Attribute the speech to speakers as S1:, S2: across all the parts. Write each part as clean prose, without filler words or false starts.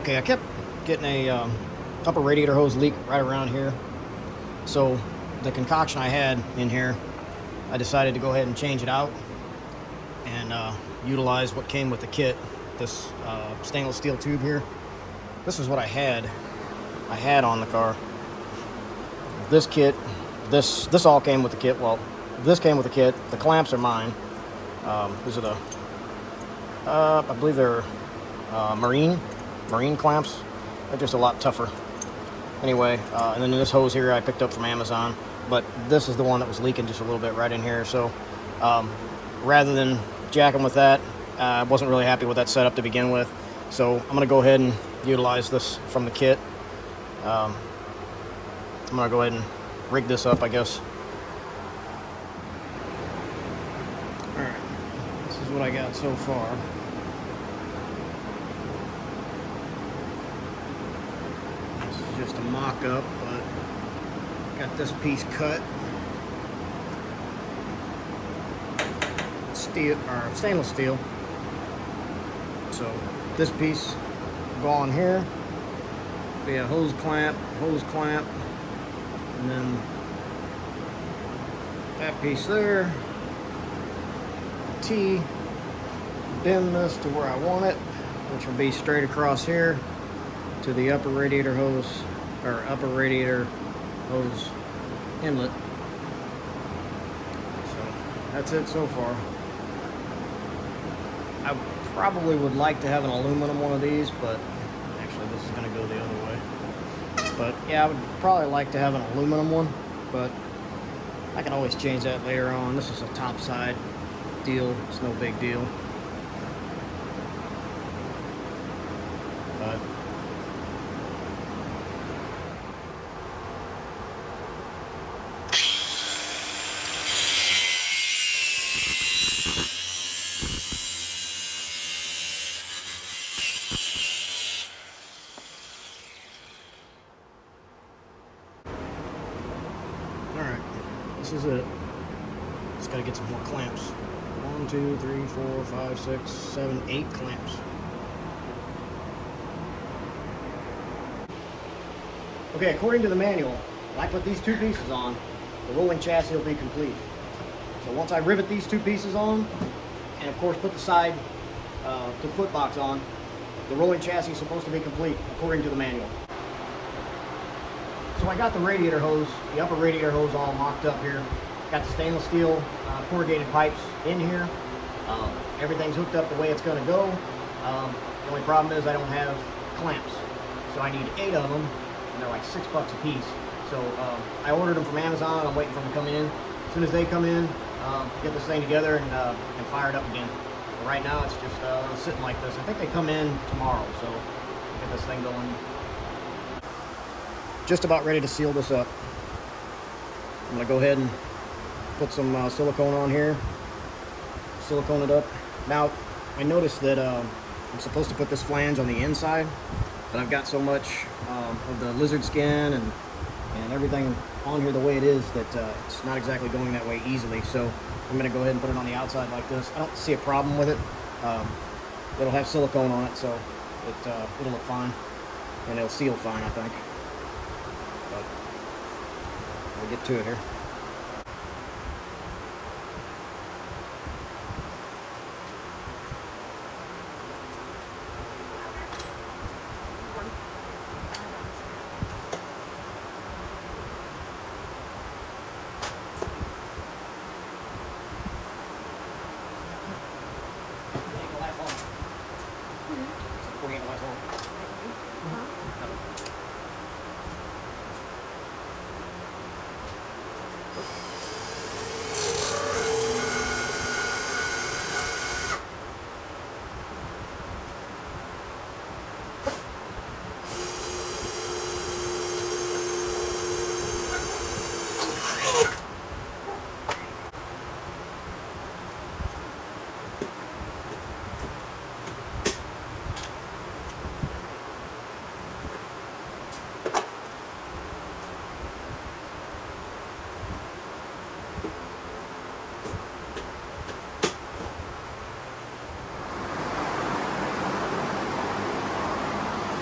S1: Okay, I kept getting a upper radiator hose leak right around here. So the concoction I had in here, I decided to go ahead and change it out and utilize what came with the kit. This stainless steel tube here. This is what I had on the car. This kit, this all came with the kit. Well, this came with the kit. The clamps are mine. These are the, I believe they're marine clamps. They're just a lot tougher. Anyway, and then this hose here I picked up from Amazon, but this is the one that was leaking just a little bit right in here. So rather than jacking with that, I wasn't really happy with that setup to begin with. So I'm gonna go ahead and utilize this from the kit. I'm gonna go ahead and rig this up, I guess. All right, this is what I got so far. This is just a mock-up, but got this piece cut. Steel or stainless steel. So this piece will go on here. Be a hose clamp, and then that piece there. T, bend this to where I want it, which will be straight across here to the upper radiator hose inlet. So that's it so far. I probably would like to have an aluminum one of these, but actually this is going to go the other way. But yeah, I would probably like to have an aluminum one, but I can always change that later on. This is a top side deal. It's no big deal. But alright, this is it. Just gotta get some more clamps. 1, 2, 3, 4, 5, 6, 7, 8 clamps. Okay, according to the manual, when I put these two pieces on, the rolling chassis will be complete. So once I rivet these two pieces on, and of course put the side to the foot box on, the rolling chassis is supposed to be complete according to the manual. So I got the radiator hose, the upper radiator hose all mocked up here. Got the stainless steel corrugated pipes in here. Everything's hooked up the way it's going to go. The only problem is I don't have clamps. So I need 8 of them, and they're like $6 a piece. So I ordered them from Amazon. I'm waiting for them to come in. As soon as they come in, get this thing together and fire it up again. But right now it's just sitting like this. I think they come in tomorrow, so we'll get this thing going. Just about ready to seal this up. I'm going to go ahead and put some silicone on here, silicone it up. Now, I noticed that I'm supposed to put this flange on the inside, but I've got so much of the lizard skin and everything on here the way it is that it's not exactly going that way easily. So I'm going to go ahead and put it on the outside like this. I don't see a problem with it. It'll have silicone on it, so it'll look fine, and it'll seal fine, I think. But we'll get to it here.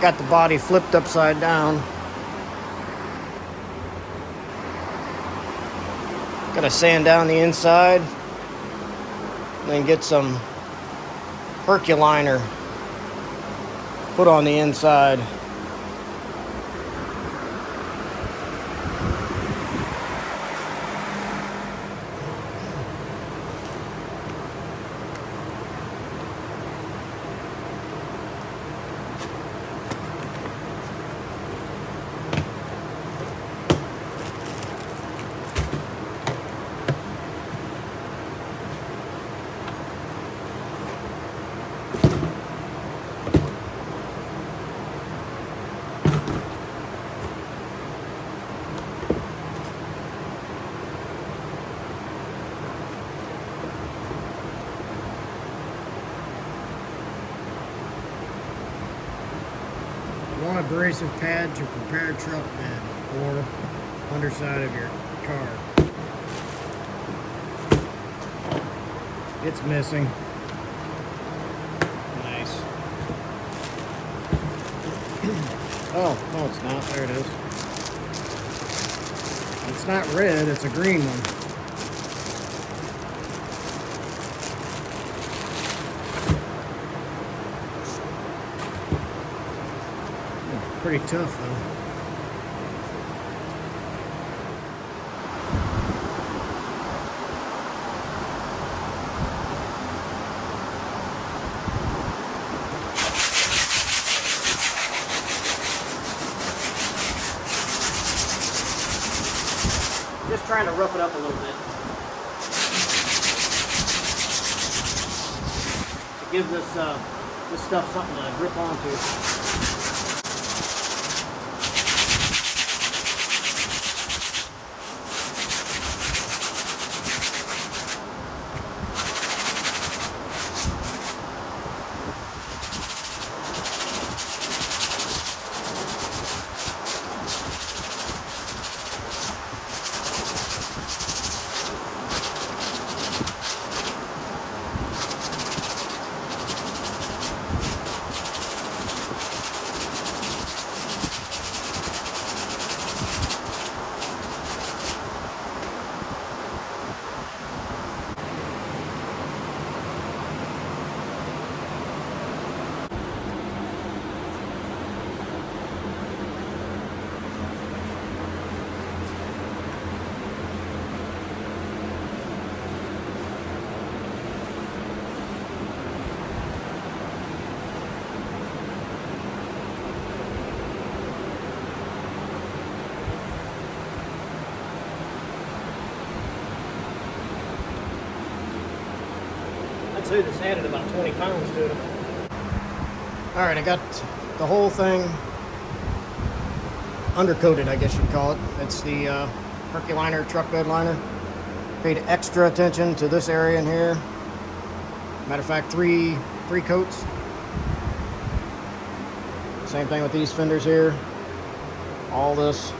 S1: got the body flipped upside down. Gotta sand down the inside, and then get some Herculiner put on the inside.
S2: One abrasive pad to prepare truck bed or underside of your car. It's missing.
S1: Nice. Oh, no, it's not. There it is.
S2: It's not red, it's a green one. Pretty tough though.
S1: Just trying to rough it up a little bit to give this stuff something to grip onto. I'd say this added about 20 pounds to it. Alright, I got the whole thing undercoated, I guess you'd call it. It's the Herculiner truck bed liner. Paid extra attention to this area in here. Matter of fact, three coats. Same thing with these fenders here. All this.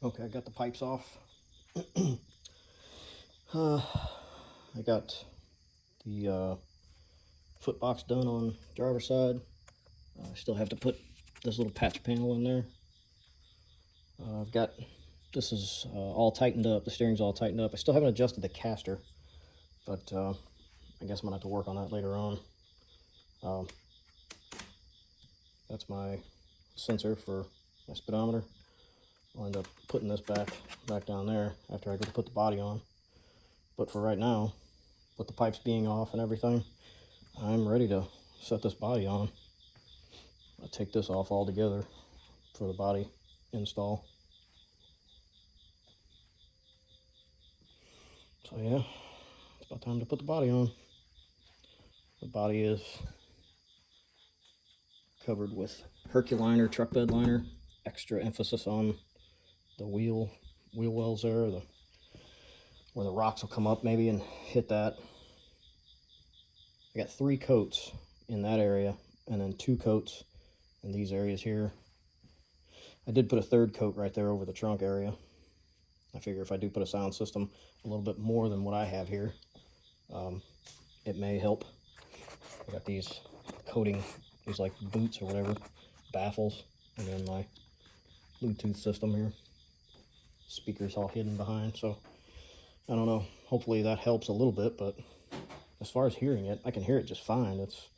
S1: Okay, I got the pipes off. I got the foot box done on driver's side. I still have to put this little patch panel in there. I've got, this is all tightened up. The steering's all tightened up. I still haven't adjusted the caster, but I guess I'm gonna have to work on that later on. That's my sensor for my speedometer. I'll end up putting this back down there after I go to put the body on. But for right now, with the pipes being off and everything, I'm ready to set this body on. I'll take this off altogether for the body install. So yeah, it's about time to put the body on. The body is covered with Herculiner truck bed liner. Extra emphasis on the wheel wells there, where the rocks will come up maybe and hit that. I got 3 coats in that area and then 2 coats in these areas here. I did put a 3rd coat right there over the trunk area. I figure if I do put a sound system a little bit more than what I have here, it may help. I got these coating, these like boots or whatever, baffles, and then my Bluetooth system here. Speakers all hidden behind, so I don't know. Hopefully that helps a little bit, but as far as hearing it, I can hear it just fine. It's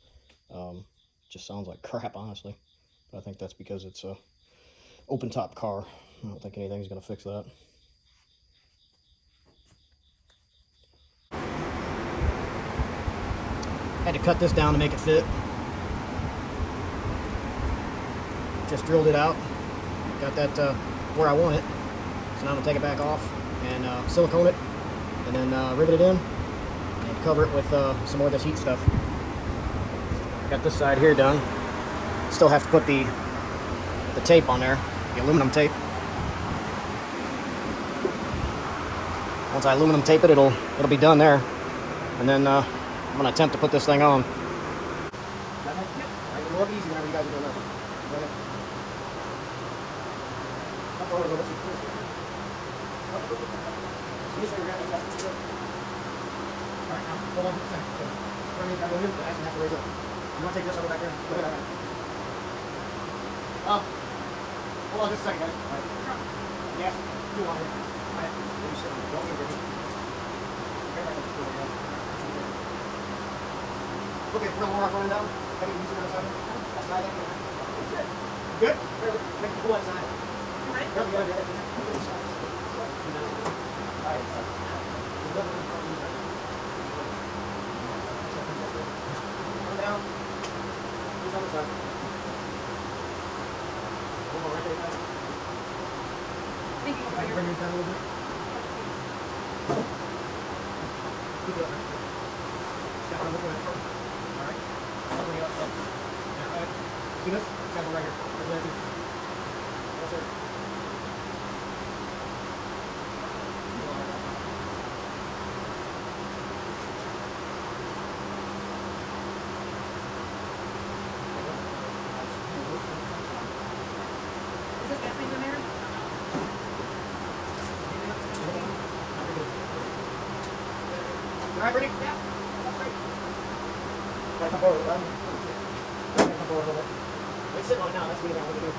S1: just sounds like crap, honestly. But I think that's because it's a open top car. I don't think anything's gonna fix that. Had to cut this down to make it fit. Just drilled it out. Got that where I want it. So now I'm gonna take it back off and silicone it, and then rivet it in and cover it with some more of this heat stuff. Got this side here done. Still have to put the tape on there, the aluminum tape. Once I aluminum tape it, it'll be done there, and then I'm gonna attempt to put this thing on. Look easy whenever you guys are doing this. Go ahead. Up forward a little bit. Alright, now hold on for a second. Front knee's gotta go in, the ass has to raise up. You wanna take this over back there? Go ahead. Hold on just a second, guys. Alright. Yes, cool on here. Alright, maybe sit on it. Don't get ready. Okay, we're gonna running down. How do you use it outside? Outside. Good? Make the pull outside. Alright. Come down. He's on the side. Hold on right there, guys. Bring yours down a little bit. Keep it up. Step on this way. Alright. Bring it up. Alright. See this? It's got to go right here. Right there, too. Yes, sir.
S3: Is this gasoline in there?
S1: Alright, Brittany? Yeah. That's great. Gotta come forward, bud. Gotta come forward a little bit. Let's sit on it now. That's me now. What do you do?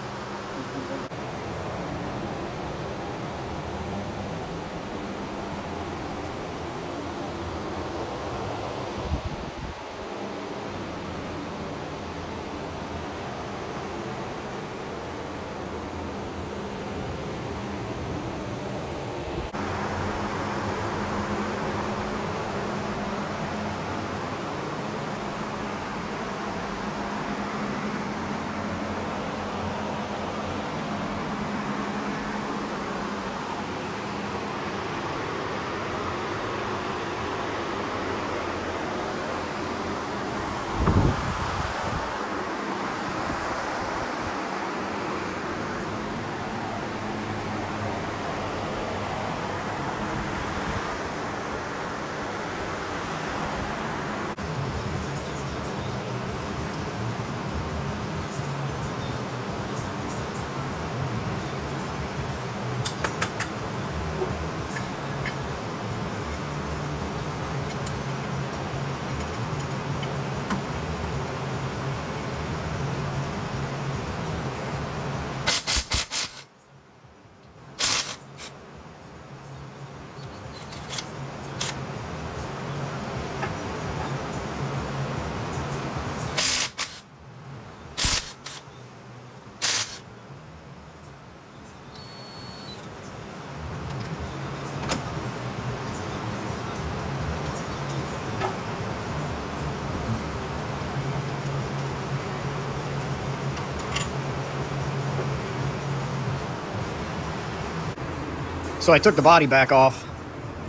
S1: So I took the body back off.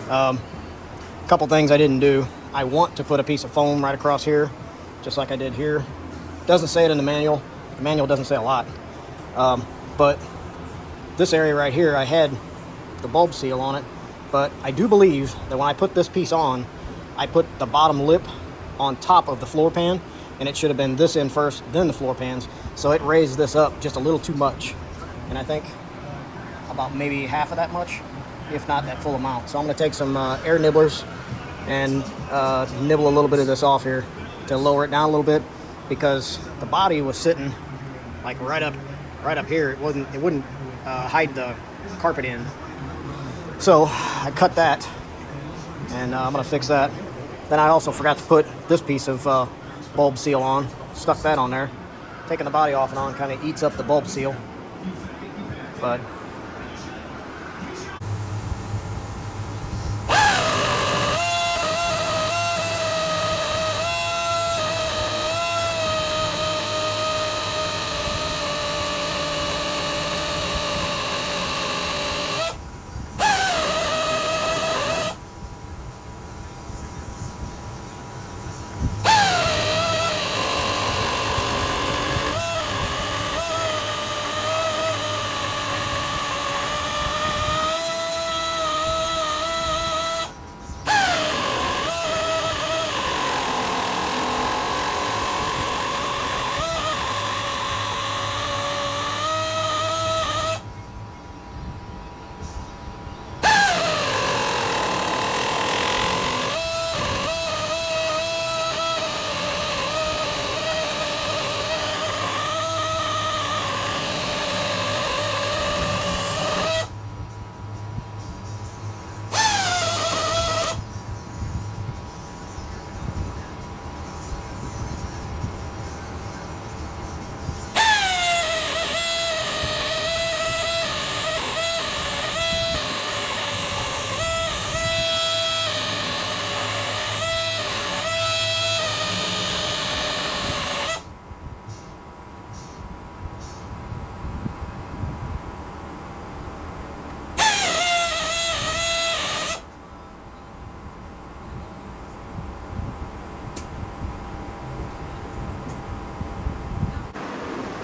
S1: A couple things I didn't do. I want to put a piece of foam right across here, just like I did here. Doesn't say it in the manual. The manual doesn't say a lot. But this area right here, I had the bulb seal on it. But I do believe that when I put this piece on, I put the bottom lip on top of the floor pan, and it should have been this end first, then the floor pans. So it raised this up just a little too much. And I think about maybe half of that much, if not that full amount. So I'm gonna take some air nibblers and nibble a little bit of this off here to lower it down a little bit, because the body was sitting like right up here. It wouldn't hide the carpet in. So I cut that, and I'm gonna fix that. Then I also forgot to put this piece of bulb seal on. Stuck that on there. Taking the body off and on kind of eats up the bulb seal. But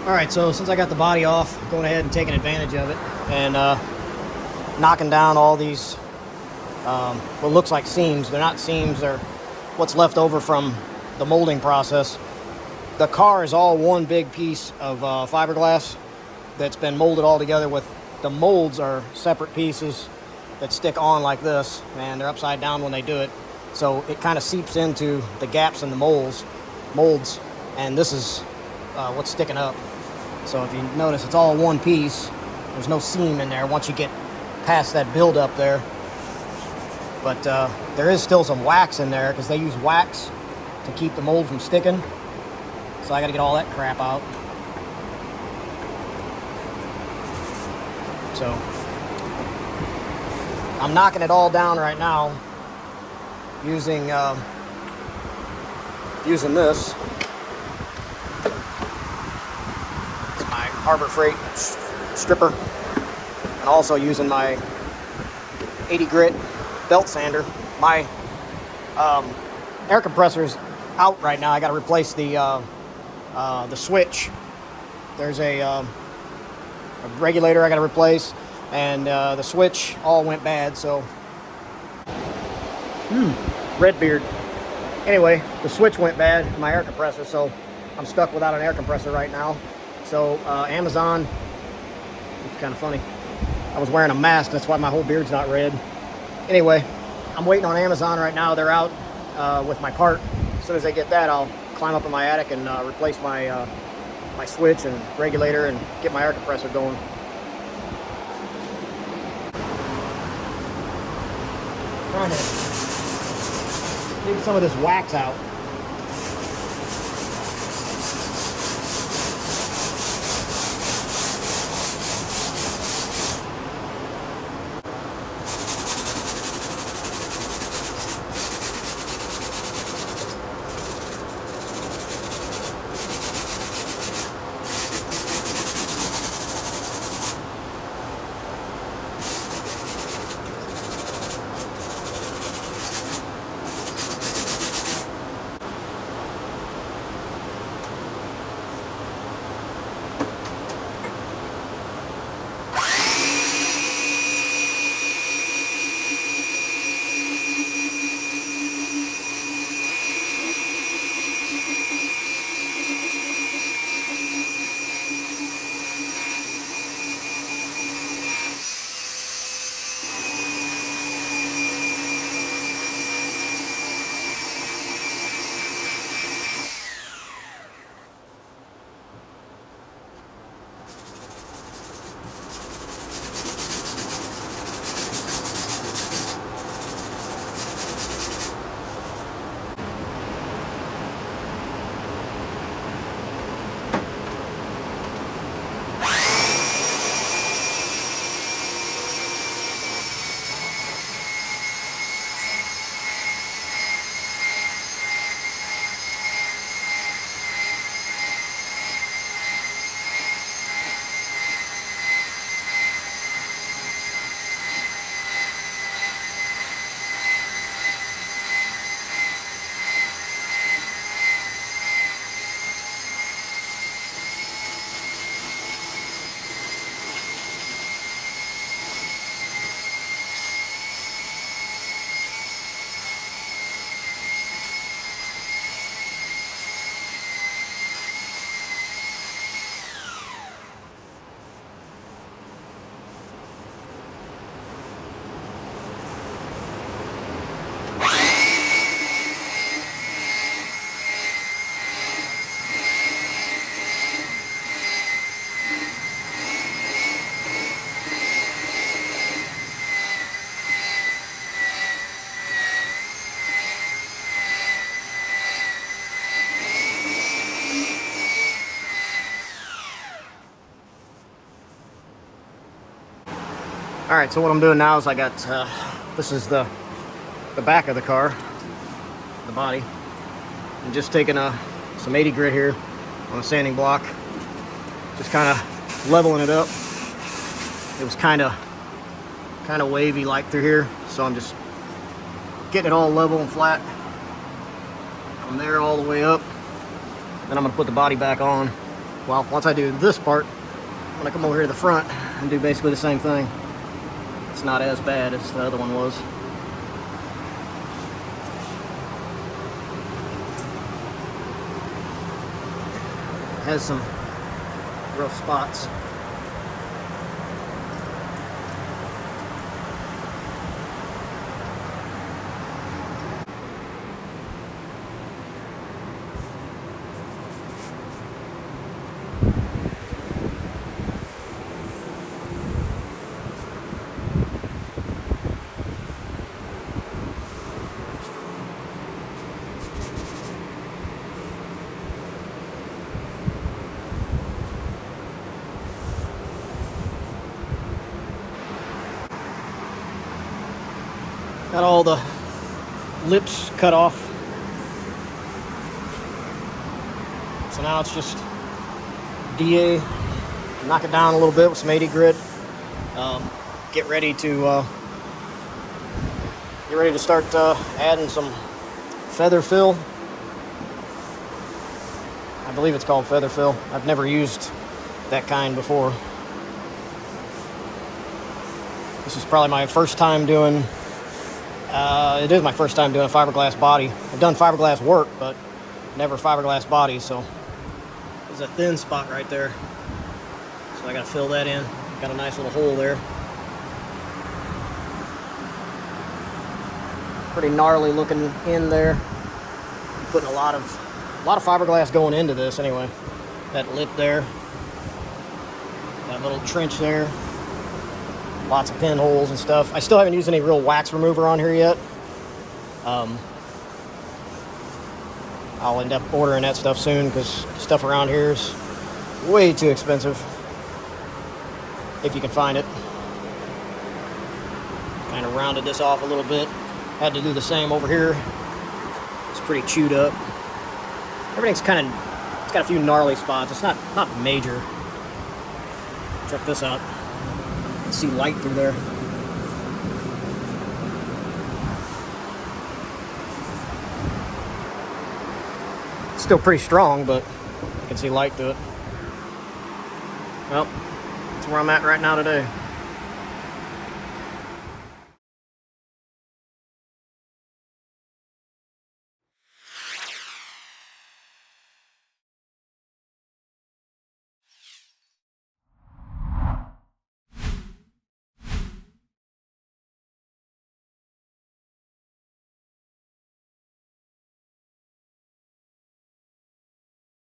S1: all right, so since I got the body off, I'm going ahead and taking advantage of it and knocking down all these what looks like seams. They're not seams, they're what's left over from the molding process. The car is all one big piece of fiberglass that's been molded all together. With the molds are separate pieces that stick on like this, and they're upside down when they do it. So it kind of seeps into the gaps in the molds, and this is what's sticking up. So if you notice, it's all one piece. There's no seam in there once you get past that build up there. But there is still some wax in there because they use wax to keep the mold from sticking. So I got to get all that crap out. So I'm knocking it all down right now using this. Harbor Freight stripper, and also using my 80 grit belt sander. My air compressor's out right now. I got to replace the switch. There's a regulator I got to replace, and the switch all went bad. So red beard. Anyway, the switch went bad in my air compressor, so I'm stuck without an air compressor right now. So Amazon, it's kind of funny. I was wearing a mask, that's why my whole beard's not red. Anyway, I'm waiting on Amazon right now. They're out with my part. As soon as they get that, I'll climb up in my attic and replace my my switch and regulator and get my air compressor going. Trying to take some of this wax out. All right, so what I'm doing now is I got, this is the back of the car, the body. I'm just taking some 80 grit here on a sanding block, just kind of leveling it up. It was kind of wavy like through here, so I'm just getting it all level and flat from there all the way up. Then I'm gonna put the body back on. Well, once I do this part, I'm gonna come over here to the front and do basically the same thing. It's not as bad as the other one was. It has some rough spots. Got all the lips cut off. So now it's just DA, knock it down a little bit with some 80 grit. Get ready to start adding some feather fill. I believe it's called feather fill. I've never used that kind before. This is probably my first time doing. It is my first time doing a fiberglass body. I've done fiberglass work, but never fiberglass body, so there's a thin spot right there. So I gotta fill that in. Got a nice little hole there. Pretty gnarly looking in there. Putting a lot of fiberglass going into this anyway. That lip there. That little trench there. Lots of pinholes and stuff. I still haven't used any real wax remover on here yet. I'll end up ordering that stuff soon because stuff around here is way too expensive. If you can find it. Kind of rounded this off a little bit. Had to do the same over here. It's pretty chewed up. Everything's it's got a few gnarly spots. It's not major. Check this out. See light through there. It's still pretty strong, but you can see light through it. Well, that's where I'm at right now today.